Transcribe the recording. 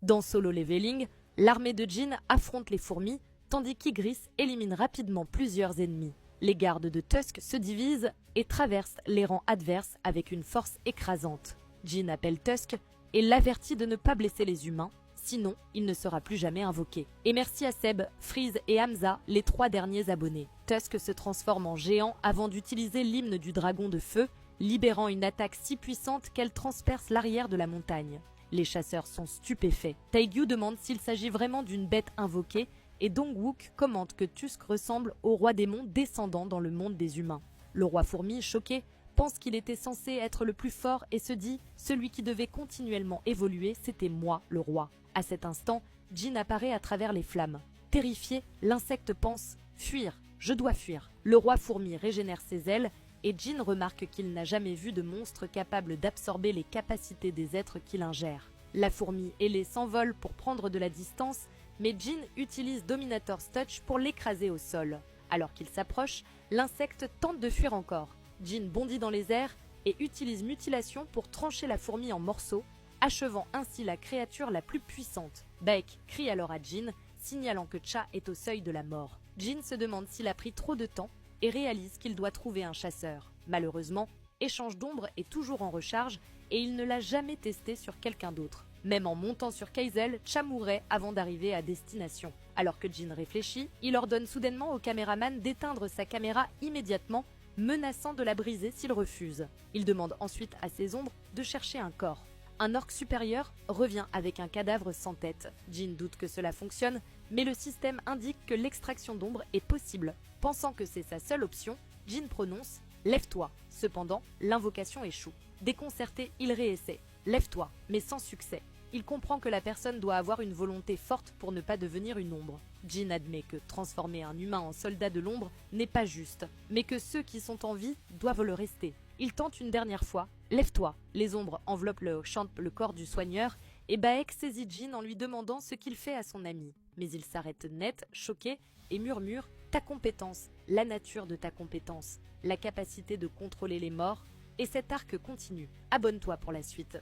Dans Solo Leveling, l'armée de Jin affronte les fourmis, tandis qu'Ygris élimine rapidement plusieurs ennemis. Les gardes de Tusk se divisent et traversent les rangs adverses avec une force écrasante. Jin appelle Tusk et l'avertit de ne pas blesser les humains, sinon il ne sera plus jamais invoqué. Et merci à Seb, Freeze et Hamza, les 3 derniers abonnés. Tusk se transforme en géant avant d'utiliser l'hymne du dragon de feu, libérant une attaque si puissante qu'elle transperce l'arrière de la montagne. Les chasseurs sont stupéfaits. Taegyu demande s'il s'agit vraiment d'une bête invoquée et Dongwook commente que Tusk ressemble au roi démon descendant dans le monde des humains. Le roi fourmi, choqué, pense qu'il était censé être le plus fort et se dit « celui qui devait continuellement évoluer, c'était moi, le roi ». À cet instant, Jin apparaît à travers les flammes. Terrifié, l'insecte pense « fuir, je dois fuir ». Le roi fourmi régénère ses ailes et Jin remarque qu'il n'a jamais vu de monstre capable d'absorber les capacités des êtres qu'il ingère. La fourmi ailée s'envole pour prendre de la distance, mais Jin utilise Dominator's Touch pour l'écraser au sol. Alors qu'il s'approche, l'insecte tente de fuir encore. Jin bondit dans les airs et utilise Mutilation pour trancher la fourmi en morceaux, achevant ainsi la créature la plus puissante. Baek crie alors à Jin, signalant que Cha est au seuil de la mort. Jin se demande s'il a pris trop de temps et réalise qu'il doit trouver un chasseur. Malheureusement, Échange d'ombre est toujours en recharge et il ne l'a jamais testé sur quelqu'un d'autre. Même en montant sur Kaizel, Cha mourrait avant d'arriver à destination. Alors que Jin réfléchit, il ordonne soudainement au caméraman d'éteindre sa caméra immédiatement, menaçant de la briser s'il refuse. Il demande ensuite à ses ombres de chercher un corps. Un orc supérieur revient avec un cadavre sans tête. Jin doute que cela fonctionne, mais le système indique que l'extraction d'ombre est possible. Pensant que c'est sa seule option, Jin prononce « Lève-toi ». Cependant, l'invocation échoue. Déconcerté, il réessaie « Lève-toi », mais sans succès. Il comprend que la personne doit avoir une volonté forte pour ne pas devenir une ombre. Jin admet que transformer un humain en soldat de l'ombre n'est pas juste, mais que ceux qui sont en vie doivent le rester. Il tente une dernière fois. « Lève-toi ». Les ombres enveloppent le corps du soigneur et Baek saisit Jin en lui demandant ce qu'il fait à son ami. Mais il s'arrête net, choqué, et murmure « Ta compétence, la nature de ta compétence, la capacité de contrôler les morts, et cet arc continue. Abonne-toi pour la suite ».